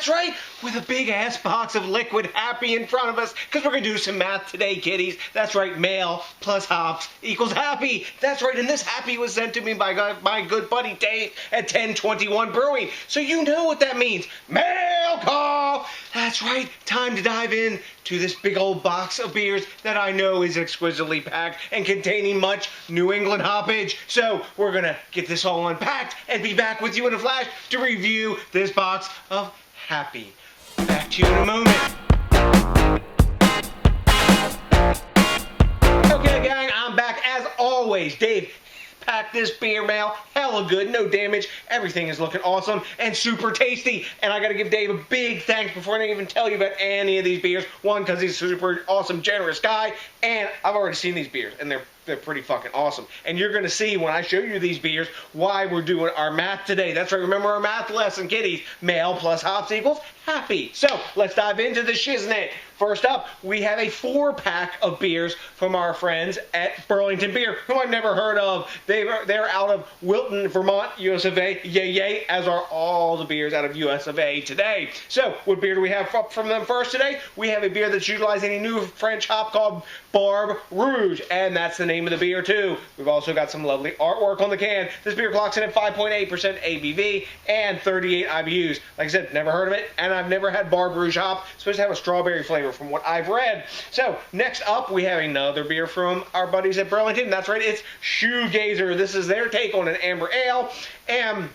That's right, with a big ass box of liquid happy in front of us, because we're going to do some math today, kiddies. That's right, male plus hops equals happy. That's right, and this happy was sent to me by my good buddy Dave at 1021 Brewing. So you know what that means. Mail call! That's right, time to dive in to this big old box of beers that I know is exquisitely packed and containing much New England hoppage. So we're going to get this all unpacked and be back with you in a flash to review this box of happy. Back to you in a moment. Okay, gang, I'm back as always. Dave packed this beer mail. Hella good, no damage. Everything is looking awesome and super tasty. And I got to give Dave a big thanks before I even tell you about any of these beers. One, because he's a super awesome, generous guy. And I've already seen these beers, and they're pretty fucking awesome. And you're going to see when I show you these beers why we're doing our math today. That's right, remember our math lesson, kiddies. Male plus hops equals happy. So let's dive into the shiznit. First up, we have a 4-pack of beers from our friends at Burlington Beer, who I've never heard of. They're out of Wilton, Vermont, US of A. Yay, yay, as are all the beers out of US of A today. So what beer do we have from them first today? We have a beer that's utilizing a new French hop called Barbe Rouge, and that's the name of the beer too. We've also got some lovely artwork on the can. This beer clocks in at 5.8% ABV and 38 IBUs. Like I said, never heard of it, and I've never had Barbe Rouge hop. It's supposed to have a strawberry flavor from what I've read. So next up, we have another beer from our buddies at Burlington. That's right, it's Shoegazer. This is their take on an amber ale, and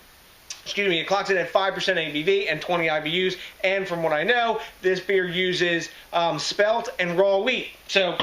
it clocks in at 5% ABV and 20 IBUs, and from what I know, this beer uses spelt and raw wheat. So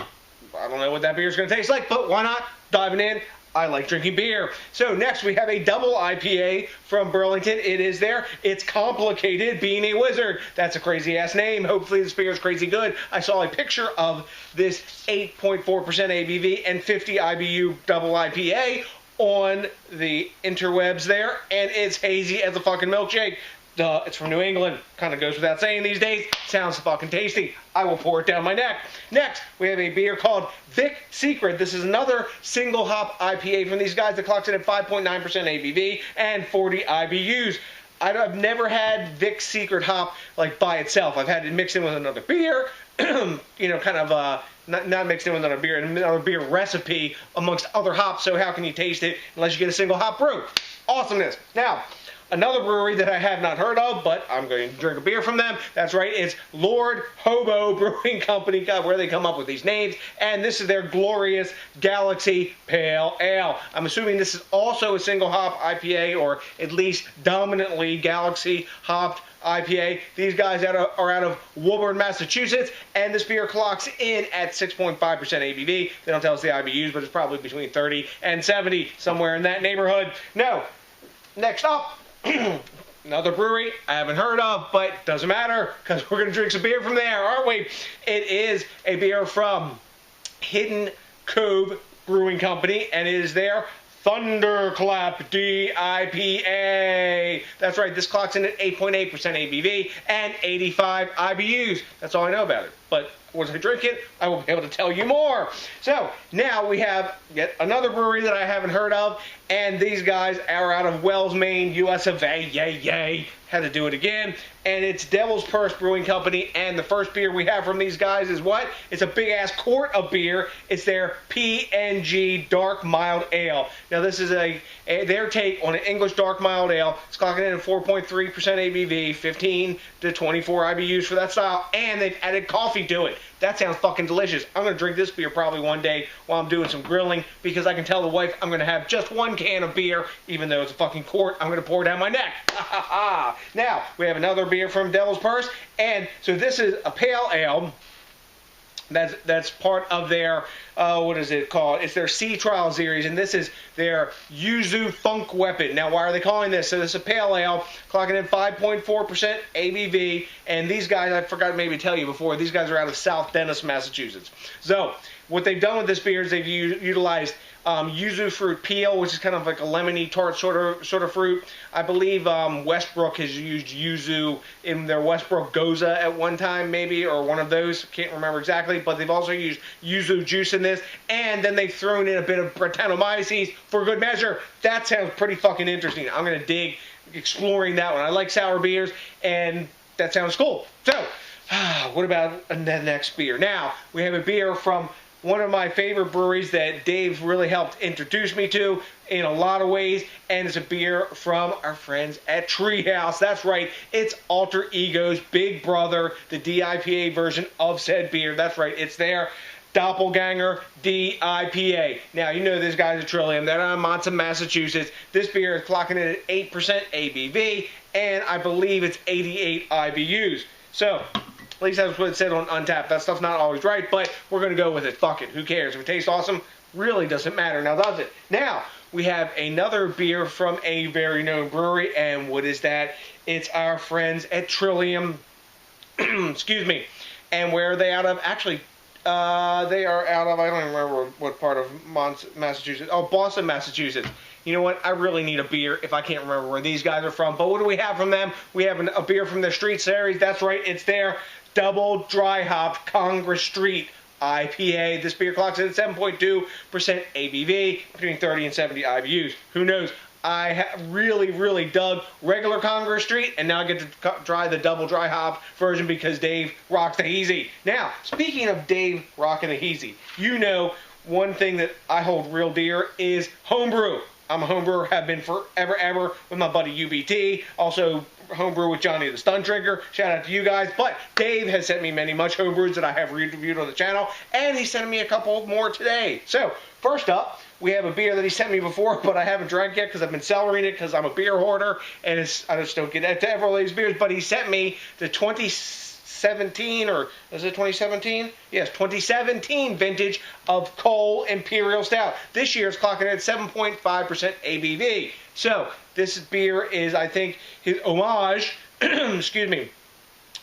I don't know what that beer is going to taste like, but why not? Diving in. I like drinking beer. So next we have a double IPA from Burlington. It is there. It's Complicated Being a Wizard. That's a crazy ass name. Hopefully this beer is crazy good. I saw a picture of this 8.4% ABV and 50 IBU double IPA on the interwebs there, and it's hazy as a fucking milkshake. Duh, it's from New England. Kind of goes without saying these days. Sounds fucking tasty. I will pour it down my neck. Next, we have a beer called Vic Secret. This is another single hop IPA from these guys that clocks in at 5.9% ABV and 40 IBUs. I've never had Vic Secret hop like by itself. I've had it mixed in with another beer, not mixed in with another beer recipe amongst other hops. So how can you taste it unless you get a single hop brew? Awesomeness. Now, another brewery that I have not heard of, but I'm going to drink a beer from them. That's right, it's Lord Hobo Brewing Company. God, where they come up with these names. And this is their glorious Galaxy Pale Ale. I'm assuming this is also a single hop IPA, or at least dominantly Galaxy hopped IPA. These guys are out of Woburn, Massachusetts, and this beer clocks in at 6.5% ABV. They don't tell us the IBUs, but it's probably between 30 and 70, somewhere in that neighborhood. No. Next up, another brewery I haven't heard of, but doesn't matter because we're going to drink some beer from there, aren't we? It is a beer from Kitten Kubb Brewing Company, and it is their Thunderclap IPA. That's right, this clocks in at 8.8% ABV and 85 IBUs. That's all I know about it. But once I drink it, I will be able to tell you more. So now we have yet another brewery that I haven't heard of, and these guys are out of Wells, Maine, US of A. Yay, yay. Had to do it again. And it's Devil's Purse Brewing Company, and the first beer we have from these guys is what? It's a big-ass quart of beer. It's their PNG Dark Mild Ale. Now, this is their take on an English Dark Mild Ale. It's clocking in at 4.3% ABV, 15 to 24 IBUs for that style, and they've added coffee to it. That sounds fucking delicious. I'm going to drink this beer probably one day while I'm doing some grilling, because I can tell the wife I'm going to have just one can of beer, even though it's a fucking quart. I'm going to pour it down my neck. Ha ha ha. Now, we have another beer from Devil's Purse, and so this is a pale ale. That's part of their, what is it called? It's their Sea Trial series, and this is their Yuzu Funk Weapon. Now, why are they calling this? So this is a pale ale, clocking in 5.4% ABV, and these guys, I forgot maybe to tell you before, these guys are out of South Dennis, Massachusetts. So, what they've done with this beer is they've utilized yuzu fruit peel, which is kind of like a lemony tart sort of fruit. I believe Westbrook has used yuzu in their Westbrook Goza at one time, maybe, or one of those. Can't remember exactly, but they've also used yuzu juice in this, and then they've thrown in a bit of Brettanomyces for good measure. That sounds pretty fucking interesting. I'm going to dig exploring that one. I like sour beers, and that sounds cool. So, what about the next beer? Now, we have a beer from one of my favorite breweries that Dave really helped introduce me to in a lot of ways, and it's a beer from our friends at Treehouse. That's right, it's Alter Ego's big brother, the DIPA version of said beer. That's right, it's their Doppelganger DIPA. Now, you know these guys at Trillium. They're out of Monson, Massachusetts. This beer is clocking in at 8% ABV, and I believe it's 88 IBUs. So, at least that's what it said on Untapped. That stuff's not always right, but we're going to go with it. Fuck it. Who cares? If it tastes awesome, really doesn't matter now, does it? Now, we have another beer from a very known brewery, and what is that? It's our friends at Trillium. Excuse me. And where are they out of? Actually, they are out of, I don't even remember what part of Massachusetts. Oh, Boston, Massachusetts. You know what? I really need a beer if I can't remember where these guys are from. But what do we have from them? We have a beer from their Street Series. That's right. It's their Double Dry Hopped Congress Street IPA. This beer clocks in at 7.2% ABV, between 30 and 70 IBUs. Who knows? I really dug regular Congress Street, and now I get to try the double dry hop version because Dave rocks the hazy. Now, speaking of Dave rocking the hazy, you know one thing that I hold real dear is homebrew. I'm a homebrewer, have been forever with my buddy UBT. Also, homebrew with Johnny the Stunt Drinker. Shout out to you guys. But Dave has sent me many much homebrews that I have reviewed on the channel, and he sent me a couple more today. So, first up, we have a beer that he sent me before, but I haven't drank yet because I've been cellaring it because I'm a beer hoarder, and I just don't get into every one of these beers. But he sent me the 2017, or is it 2017? Yes, 2017 vintage of Cole Imperial Stout. This year's clocking at 7.5% ABV. So, this beer is, I think, his homage, excuse me,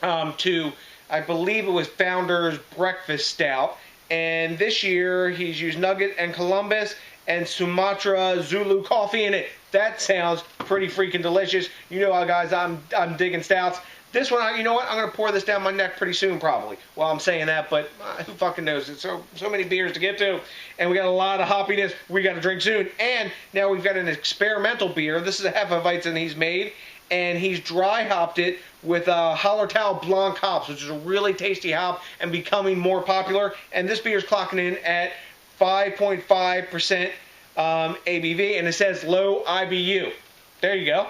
to, I believe it was Founder's Breakfast Stout. And this year, he's used Nugget and Columbus and Sumatra Zulu coffee in it. That sounds pretty freaking delicious. You know, guys, I'm digging stouts. This one, you know what? I'm going to pour this down my neck pretty soon, probably. Well, I'm saying that, but who fucking knows? It's so many beers to get to, and we got a lot of hoppiness we got to drink soon. And now we've got an experimental beer. This is a Hefeweizen he's made, and he's dry hopped it with Hallertau Blanc hops, which is a really tasty hop and becoming more popular. And this beer is clocking in at 5.5% ABV, and it says low IBU. There you go.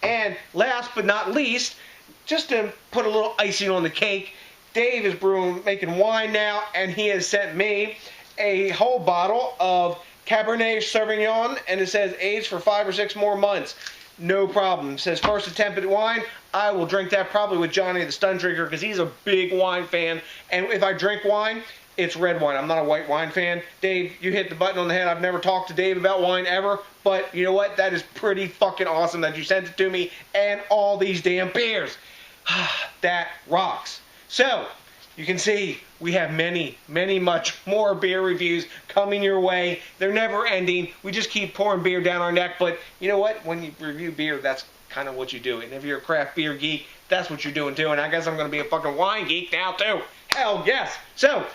And last but not least, just to put a little icing on the cake, Dave is making wine now, and he has sent me a whole bottle of Cabernet Sauvignon, and it says aged for 5 or 6 more months. No problem. It says first attempt at wine. I will drink that probably with Johnny the Stunt Drinker because he's a big wine fan. And if I drink wine, it's red wine. I'm not a white wine fan. Dave, you hit the button on the head. I've never talked to Dave about wine ever. But you know what? That is pretty fucking awesome that you sent it to me. And all these damn beers. That rocks. So, you can see we have many much more beer reviews coming your way. They're never ending. We just keep pouring beer down our neck. But you know what? When you review beer, that's kind of what you do. And if you're a craft beer geek, that's what you're doing too. And I guess I'm going to be a fucking wine geek now too. Hell yes. So,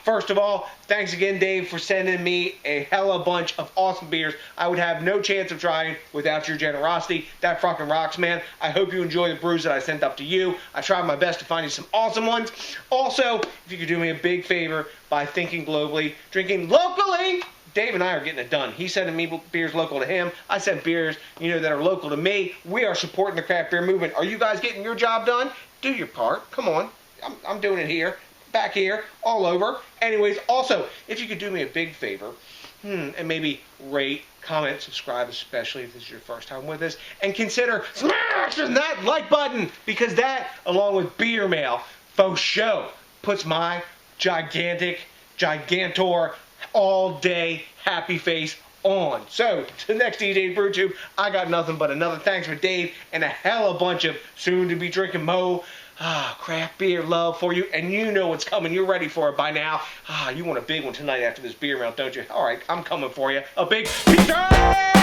first of all, thanks again, Dave, for sending me a hella bunch of awesome beers. I would have no chance of trying without your generosity. That fucking rocks, man. I hope you enjoy the brews that I sent up to you. I tried my best to find you some awesome ones. Also, if you could do me a big favor by thinking globally, drinking locally. Dave and I are getting it done. He's sending me beers local to him. I send beers, that are local to me. We are supporting the craft beer movement. Are you guys getting your job done? Do your part. Come on. I'm doing it here. Back here, all over. Anyways, also, if you could do me a big favor, and maybe rate, comment, subscribe, especially if this is your first time with us, and consider smashing that like button, because that, along with beer mail, faux show, puts my gigantor, all-day happy face on. So, to the next DJs BrewTube, I got nothing but another thanks for Dave and a hella bunch of soon-to-be drinking Mohr craft beer love for you, and you know what's coming. You're ready for it by now. You want a big one tonight after this beer round, don't you? All right, I'm coming for you. A big pizza!